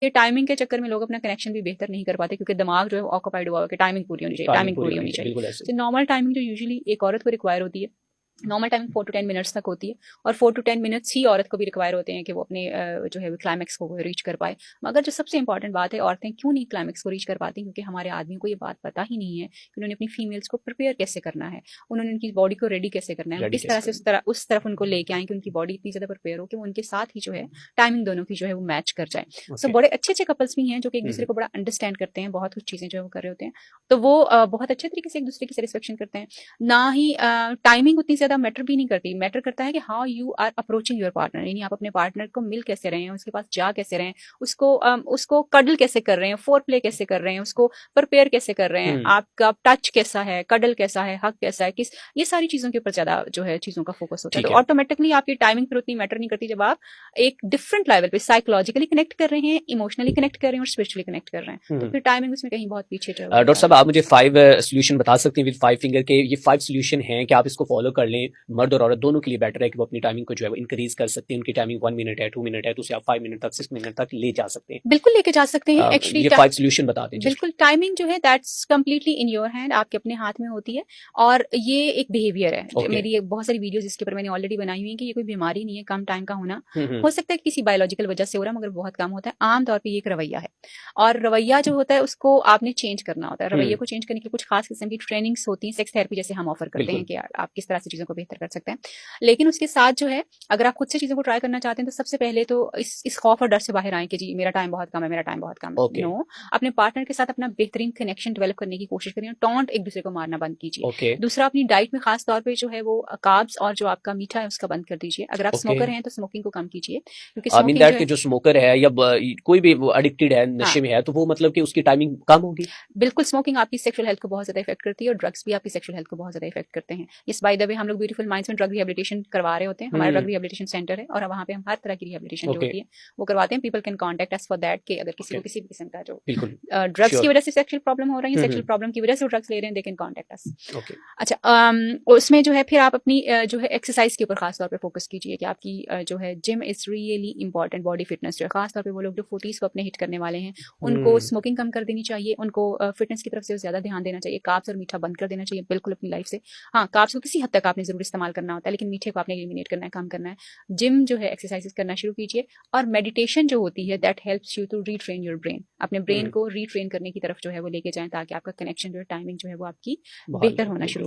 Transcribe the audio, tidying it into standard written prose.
ये टाइमिंग के चक्कर में लोग अपना कनेक्शन भी बेहतर नहीं कर पाते क्योंकि दिमाग जो है ऑक्यूपाइड हुआ है कि टाइमिंग पूरी होनी चाहिए, टाइमिंग पूरी होनी चाहिए। बिल्कुल ऐसे। तो नॉर्मल टाइमिंग जो यूजुअली एक औरत को रिक्वायर होती है, नॉर्मल टाइमिंग 4 टू 10 मिनट्स तक होती है, और 4 टू 10 मिनट्स ही औरत को भी रिक्वायर होते हैं कि वो अपने जो है क्लाइमेक्स को रीच कर पाए। मगर जो सबसे इंपॉर्टेंट बात है, औरतें क्यों नहीं क्लाइमेक्स को रीच कर पाती, क्योंकि हमारे आदमियों को ये बात पता ही नहीं है कि उन्होंने अपनी फीमेल्स को प्रिपेयर कैसे करना है, उन्होंने उनकी बॉडी को रेडी कैसे करना है, रेडी किस तरह कैसे से करना उस तरफ उनको लेके आए कि उनकी बॉडी इतनी ज्यादा प्रिपेयर हो कि वो उनके साथ ही जो है टाइमिंग दोनों की जो है वो मैच कर जाए। है। So okay. बड़े अच्छे अच्छे कपल्स भी हैं जो कि एक दूसरे को बड़ा अंडरस्टैंड करते हैं, बहुत कुछ चीजें जो है वो कर रहे होते हैं, तो वो बहुत अच्छे तरीके से एक दूसरे की सेटिस्फेक्शन करते हैं। ना ही टाइमिंग उतनी ज्यादा मैटर भी नहीं करती, मैटर करता है कि how you are approaching your partner, यानी आप अपने पार्टनर को मिल कैसे रहे हैं, उसके पास जा कैसे रहे हैं, उसको कडल कैसे कर रहे हैं, फोर प्ले कैसे कर रहे हैं, उसको प्रिपेयर कैसे कर रहे हैं, आपका टच कैसा है, कडल कैसा है, हक कैसा है, किस, ये सारी चीजों के ऊपर ज्यादा जो है चीजों का फोकस होता है। ठीक तो है। ऑटोमेटिकली आपकी टाइमिंग फिर उतनी मैटर नहीं करती जब आप एक डिफरेंट लेवल पे साइकोलॉजिकली कनेक्ट कर रहे हैं, इमोशनली कनेक्ट कर रहे हैं और स्पिरिचुअली कनेक्ट कर रहे हैं, तो फिर टाइमिंग उसमें कहीं बहुत पीछे जो है वो डॉक्टर रहता साहब, नहीं। आप मुझे 5 सॉल्यूशन बता सकते हैं विद 5 फिंगर के? ये 5 सॉल्यूशन हैं कि आप इसको फॉलो कर लें, मर्द और औरत दोनों के लिए बेटर है कि वो अपनी टाइमिंग को जो है वो इंक्रीज कर सकते हैं। उनकी टाइमिंग 1 मिनट है, 2 मिनट है, तो उसे आप 5 मिनट तक, 6 मिनट तक ले जा सकते हैं। बिल्कुल लेके जा सकते हैं एक्चुअली। ये 5 सॉल्यूशन बता दीजिए। बिल्कुल, टाइमिंग जो है that's completely in your hand, आपके अपने हाथ में होती है, और ये एक बिहेवियर है। ओके। मेरी बहुत सारी वीडियोस इसके ऊपर मैंने ऑलरेडी बनाई हुई है कि ये कोई बीमारी नहीं है कम टाइम का होना। हम्म। हो सकता है कि किसी बायोलॉजिकल वजह से हो रहा है, मगर बहुत कम होता है। आम तौर पे ये एक रवैया है, और रवैया जो होता है उसको आपने चेंज करना होता है। रवैये को चेंज करने की कुछ खास किस्म की ट्रेनिंग्स होती हैं, सेक्स थेरेपी जैसे हम ऑफर करते हैं बिल्कुल। कि आप किस तरह से चीज़ों को बेहतर कर सकते हैं। लेकिन उसके साथ जो है, अगर आप खुद से चीज़ों को ट्राई करना चाहते हैं तो सबसे पहले तो इस खौफ और डर से बाहर आए कि जी मेरा टाइम बहुत कम है, मेरा टाइम बहुत कम है। ओके। नो, अपने पार्टनर के साथ अपना बेहतरीन कनेक्शन डेवलप करने की कोशिश करिए, टॉन्ट एक दूसरे को मारना बंद कीजिए। ओके। दूसरा, अपनी डाइट में खास तौर पे जो है वो कार्ब्स और जो आपका मीठा है उसका बंद कर दीजिए। अगर आप ओके। स्मोकर हैं तो स्मोकिंग को कम कीजिए, क्योंकि आई मीन स्मोकिंग जो दैट कि है, जो स्मोकर है या कोई भी एडिक्टेड है, हाँ, नशे में है, तो वो मतलब कि उसकी टाइमिंग कम होगी। बिल्कुल स्मोकिंग आपकी सेक्सुअल हेल्थ को बहुत ज्यादा इफेक्ट करती है, और ड्रग्स भी आपकी सेक्सुअल हेल्थ को बहुत ज्यादा इफेक्ट करते हैं। इस बाय द वे, हम लोग ब्यूटीफुल माइंड्स में ड्रग रिहेबिलिटेशन करवा रहे होते हैं, हमारा ड्रग रिहेबिलिटेशन सेंटर है, और वहाँ पे हम हर तरह की रिहेबिलिटेशन जो ओके। होती है वो करवाते हैं। People can contact us for that, कि अगर किसी ओके। को किसी भी किस्म का जो बिल्कुल। ड्रग्स की श्योर। वजह से सेक्सुअल प्रॉब्लम हो रही है, सेक्सुअल हम्म। प्रॉब्लम की वजह से ड्रग्स ले रहे हैं, they can contact us. Okay. अच्छा, उसमें जो है फिर आप अपनी जो है एक्सरसाइज के ऊपर खास तौर पे फोकस कीजिए कि आपकी जो है gym is really important. Body fitness जो है, खास तौर पे वो लोग जो 40s को अपने हिट करने वाले हैं, उनको स्मोकिंग कम कर देनी चाहिए, उनको फिटनेस की तरफ से ज्यादा ध्यान देना चाहिए, कार्ब्स और मीठा बंद कर देना चाहिए बिल्कुल अपनी लाइफ से। हाँ, कार्ब्स को किसी हद तक आपने जरूर इस्तेमाल करना होता है, लेकिन मीठे को आपने एलिमिनेट करना है, कम करना है। जिम जो है, एक्सरसाइजेस करना शुरू कीजिए, और मेडिटेशन जो होती है that helps you to retrain your brain, अपने ब्रेन को रीट्रेन करने की तरफ जो है वो लेके जाएं, ताकि आपका कनेक्शन जो है, टाइमिंग जो है वो आपकी बहाल बेहतर रहे होना शुरू बिल्कुल।